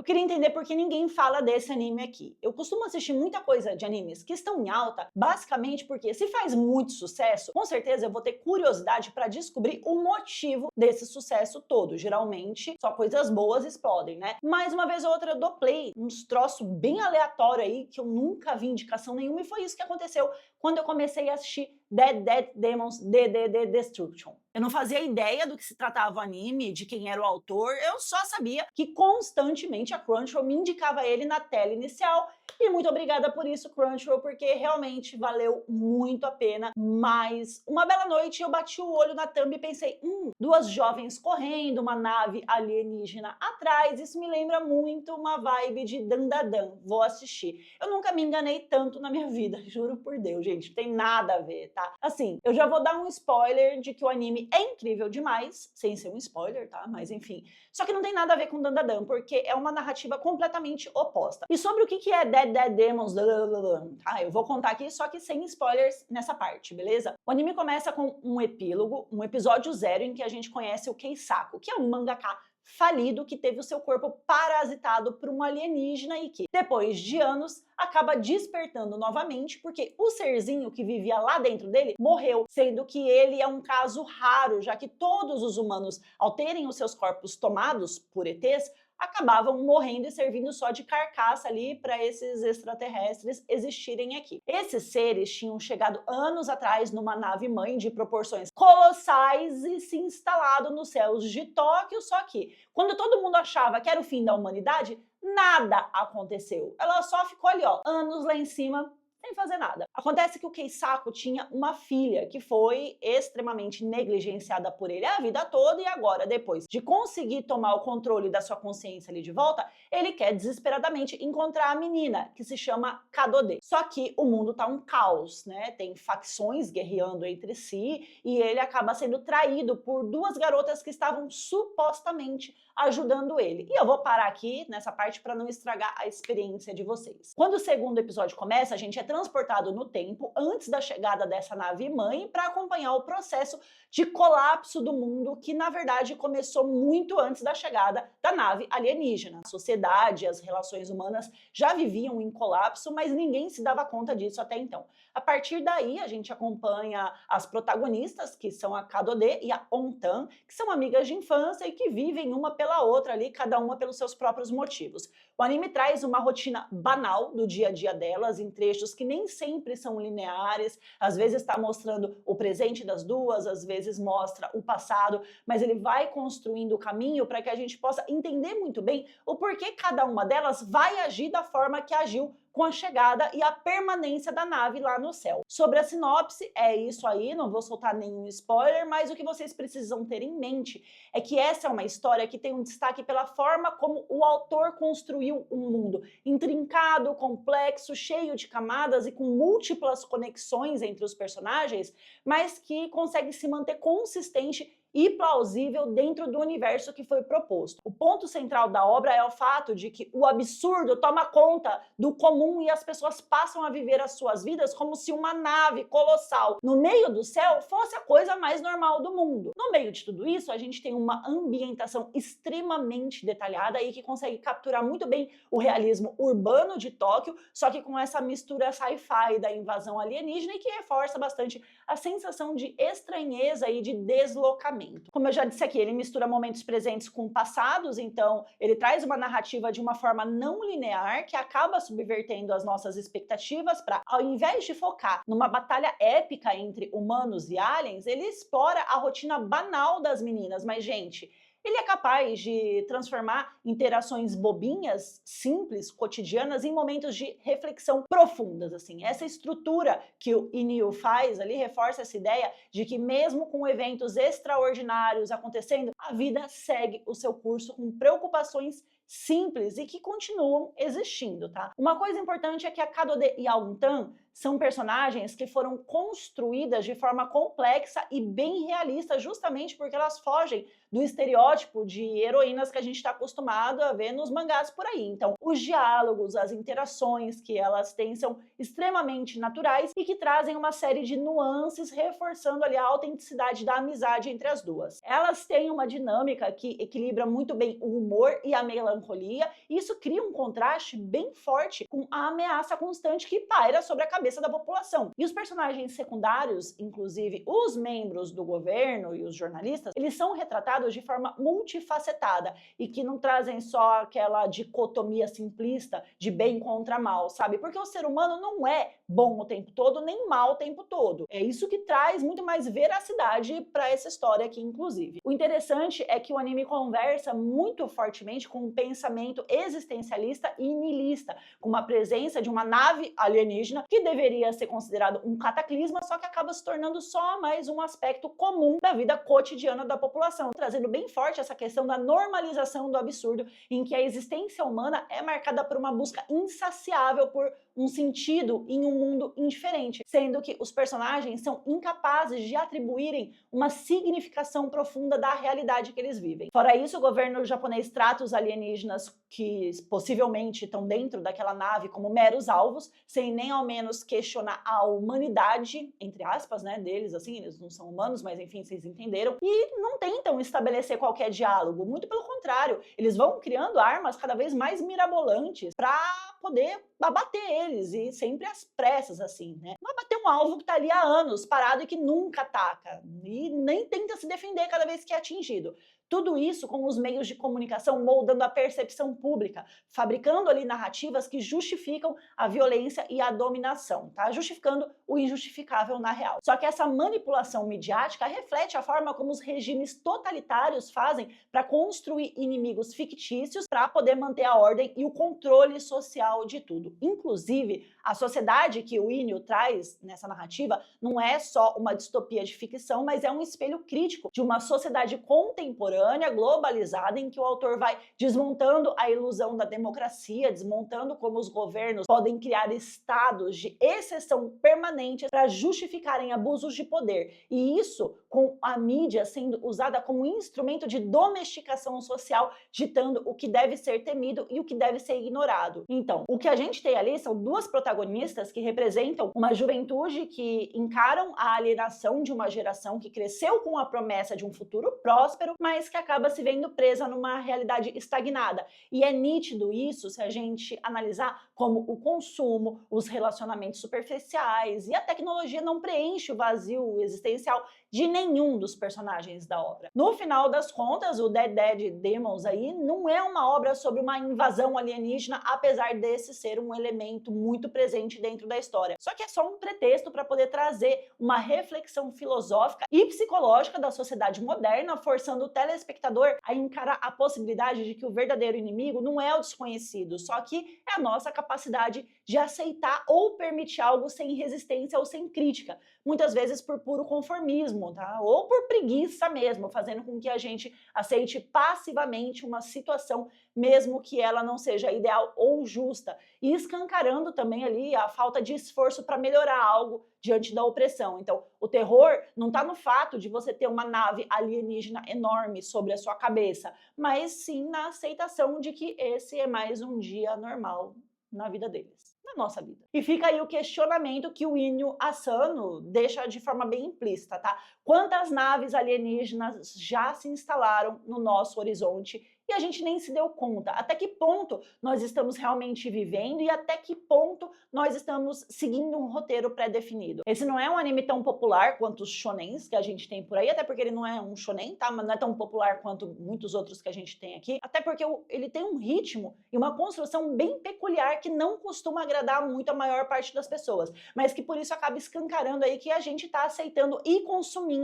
queria entender por que ninguém fala desse anime aqui. Eu costumo assistir muita coisa de animes que estão em alta, basicamente porque se faz muito sucesso, com certeza eu vou ter curiosidade para descobrir o motivo desse sucesso todo. Geralmente, só coisas boas explodem, né? Mais uma vez ou outra eu dou play, uns troços bem aleatórios aí, que eu nunca vi indicação nenhuma, e foi isso que aconteceu quando eu comecei a assistir Dead Demons DDD Destruction. Eu não fazia ideia do que se tratava o anime, de quem era o autor, eu só sabia que constantemente a Crunchyroll me indicava ele na tela inicial, e muito obrigada por isso, Crunchyroll, porque realmente valeu muito a pena. Mas uma bela noite eu bati o olho na thumb e pensei, duas jovens correndo, uma nave alienígena atrás, isso me lembra muito uma vibe de Dandadan, vou assistir. Eu nunca me enganei tanto na minha vida, juro por Deus, gente, não tem nada a ver, tá? Assim, eu já vou dar um spoiler de que o anime é incrível demais, sem ser um spoiler, tá? Mas enfim, só que não tem nada a ver com Dandadan, porque é uma narrativa completamente oposta. E sobre o que é Dead Demons, tá? Eu vou contar aqui, só que sem spoilers nessa parte, beleza? O anime começa com um epílogo, um episódio 0, em que a gente conhece o Keisaku, que é um mangaka falido que teve o seu corpo parasitado por um alienígena e que, depois de anos, acaba despertando novamente porque o serzinho que vivia lá dentro dele morreu, sendo que ele é um caso raro, já que todos os humanos, ao terem os seus corpos tomados por ETs, acabavam morrendo e servindo só de carcaça ali para esses extraterrestres existirem aqui. Esses seres tinham chegado anos atrás numa nave-mãe de proporções colossais e se instalado nos céus de Tóquio, só que quando todo mundo achava que era o fim da humanidade, nada aconteceu. Ela só ficou ali, ó, anos lá em cima, sem fazer nada. Acontece que o Keisaku tinha uma filha que foi extremamente negligenciada por ele a vida toda, e agora, depois de conseguir tomar o controle da sua consciência ali de volta, ele quer desesperadamente encontrar a menina, que se chama Kadode. Só que o mundo tá um caos, né? Tem facções guerreando entre si, e ele acaba sendo traído por duas garotas que estavam supostamente ajudando ele. E eu vou parar aqui nessa parte para não estragar a experiência de vocês. Quando o segundo episódio começa, a gente é transportado no tempo antes da chegada dessa nave-mãe para acompanhar o processo de colapso do mundo, que na verdade começou muito antes da chegada da nave alienígena. A sociedade e as relações humanas já viviam em colapso, mas ninguém se dava conta disso até então. A partir daí, a gente acompanha as protagonistas, que são a Kadode e a Ontan, que são amigas de infância e que vivem uma pela outra ali, cada uma pelos seus próprios motivos. O anime traz uma rotina banal do dia a dia delas, em trechos que nem sempre são lineares, às vezes está mostrando o presente das duas, às vezes mostra o passado, mas ele vai construindo o caminho para que a gente possa entender muito bem o porquê cada uma delas vai agir da forma que agiu com a chegada e a permanência da nave lá no céu. Sobre a sinopse, é isso aí, não vou soltar nenhum spoiler, mas o que vocês precisam ter em mente é que essa é uma história que tem um destaque pela forma como o autor construiu um mundo intrincado, complexo, cheio de camadas e com múltiplas conexões entre os personagens, mas que consegue se manter consistente e plausível dentro do universo que foi proposto. O ponto central da obra é o fato de que o absurdo toma conta do comum e as pessoas passam a viver as suas vidas como se uma nave colossal no meio do céu fosse a coisa mais normal do mundo. No meio de tudo isso, a gente tem uma ambientação extremamente detalhada e que consegue capturar muito bem o realismo urbano de Tóquio, só que com essa mistura sci-fi da invasão alienígena e que reforça bastante a sensação de estranheza e de deslocamento. Como eu já disse aqui, ele mistura momentos presentes com passados, então ele traz uma narrativa de uma forma não linear que acaba subvertendo as nossas expectativas para, ao invés de focar numa batalha épica entre humanos e aliens, ele explora a rotina banal das meninas. Mas, gente, ele é capaz de transformar interações bobinhas, simples, cotidianas, em momentos de reflexão profundas, assim. Essa estrutura que o Inio faz ali reforça essa ideia de que mesmo com eventos extraordinários acontecendo, a vida segue o seu curso com preocupações simples e que continuam existindo, tá? Uma coisa importante é que a Kadode e a Ontan são personagens que foram construídas de forma complexa e bem realista, justamente porque elas fogem do estereótipo de heroínas que a gente está acostumado a ver nos mangás por aí. Então, os diálogos, as interações que elas têm são extremamente naturais e que trazem uma série de nuances, reforçando ali a autenticidade da amizade entre as duas. Elas têm uma dinâmica que equilibra muito bem o humor e a melancolia, e isso cria um contraste bem forte com a ameaça constante que paira sobre a cabeça da população. E os personagens secundários, inclusive os membros do governo e os jornalistas, eles são retratados de forma multifacetada e que não trazem só aquela dicotomia simplista de bem contra mal, sabe? Porque o ser humano não é bom o tempo todo, nem mal o tempo todo. É isso que traz muito mais veracidade para essa história aqui, inclusive. O interessante é que o anime conversa muito fortemente com um pensamento existencialista e niilista, com uma presença de uma nave alienígena que deveria ser considerado um cataclisma, só que acaba se tornando só mais um aspecto comum da vida cotidiana da população, trazendo bem forte essa questão da normalização do absurdo, em que a existência humana é marcada por uma busca insaciável por um sentido em um mundo indiferente, sendo que os personagens são incapazes de atribuírem uma significação profunda da realidade que eles vivem. Fora isso, o governo japonês trata os alienígenas que possivelmente estão dentro daquela nave como meros alvos, sem nem ao menos questionar a humanidade, entre aspas, né, deles, assim, eles não são humanos, mas enfim, vocês entenderam, e não tentam estabelecer qualquer diálogo, muito pelo contrário, eles vão criando armas cada vez mais mirabolantes para poder abater eles, e sempre às pressas, assim, né? Não abater um alvo que tá ali há anos parado e que nunca ataca, e nem tenta se defender cada vez que é atingido. Tudo isso com os meios de comunicação moldando a percepção pública, fabricando ali narrativas que justificam a violência e a dominação, tá? Justificando o injustificável na real. Só que essa manipulação midiática reflete a forma como os regimes totalitários fazem para construir inimigos fictícios para poder manter a ordem e o controle social de tudo. Inclusive, a sociedade que o Inyo traz nessa narrativa não é só uma distopia de ficção, mas é um espelho crítico de uma sociedade contemporânea, globalizada, em que o autor vai desmontando a ilusão da democracia, desmontando como os governos podem criar estados de exceção permanentes para justificarem abusos de poder. E isso com a mídia sendo usada como instrumento de domesticação social, ditando o que deve ser temido e o que deve ser ignorado. Então, o que a gente tem ali são duas protagonistas que representam uma juventude que encaram a alienação de uma geração que cresceu com a promessa de um futuro próspero, mas que acaba se vendo presa numa realidade estagnada. E é nítido isso se a gente analisar como o consumo, os relacionamentos superficiais e a tecnologia não preenche o vazio existencial de nenhum dos personagens da obra. No final das contas, o Dead Dead Demons aí não é uma obra sobre uma invasão alienígena, apesar desse ser um elemento muito presente dentro da história. Só que é só um pretexto para poder trazer uma reflexão filosófica e psicológica da sociedade moderna, forçando o telespectador a encarar a possibilidade de que o verdadeiro inimigo não é o desconhecido, só que é a nossa capacidade de aceitar ou permitir algo sem resistência ou sem crítica, muitas vezes por puro conformismo, tá? Ou por preguiça mesmo, fazendo com que a gente aceite passivamente uma situação, mesmo que ela não seja ideal ou justa, e escancarando também ali a falta de esforço para melhorar algo diante da opressão. Então, o terror não está no fato de você ter uma nave alienígena enorme sobre a sua cabeça, mas sim na aceitação de que esse é mais um dia normal na vida deles, na nossa vida. E fica aí o questionamento que o Inyo Asano deixa de forma bem implícita, tá? Quantas naves alienígenas já se instalaram no nosso horizonte e a gente nem se deu conta? Até que ponto nós estamos realmente vivendo e até que ponto nós estamos seguindo um roteiro pré-definido? Esse não é um anime tão popular quanto os shonens que a gente tem por aí, até porque ele não é um shonen, tá? Mas não é tão popular quanto muitos outros que a gente tem aqui, até porque ele tem um ritmo e uma construção bem peculiar que não costuma agradar muito a maior parte das pessoas, mas que por isso acaba escancarando aí que a gente tá aceitando e consumindo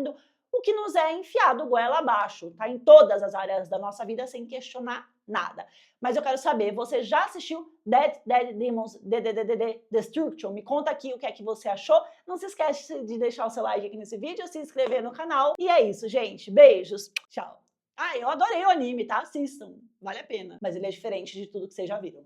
o que nos é enfiado goela abaixo, tá? Em todas as áreas da nossa vida, sem questionar nada. Mas eu quero saber, você já assistiu Dead Dead Demons Destruction? Me conta aqui o que é que você achou. Não se esquece de deixar o seu like aqui nesse vídeo, se inscrever no canal. E é isso, gente. Beijos. Tchau. Ah, eu adorei o anime, tá? Assistam. Vale a pena. Mas ele é diferente de tudo que vocês já viram.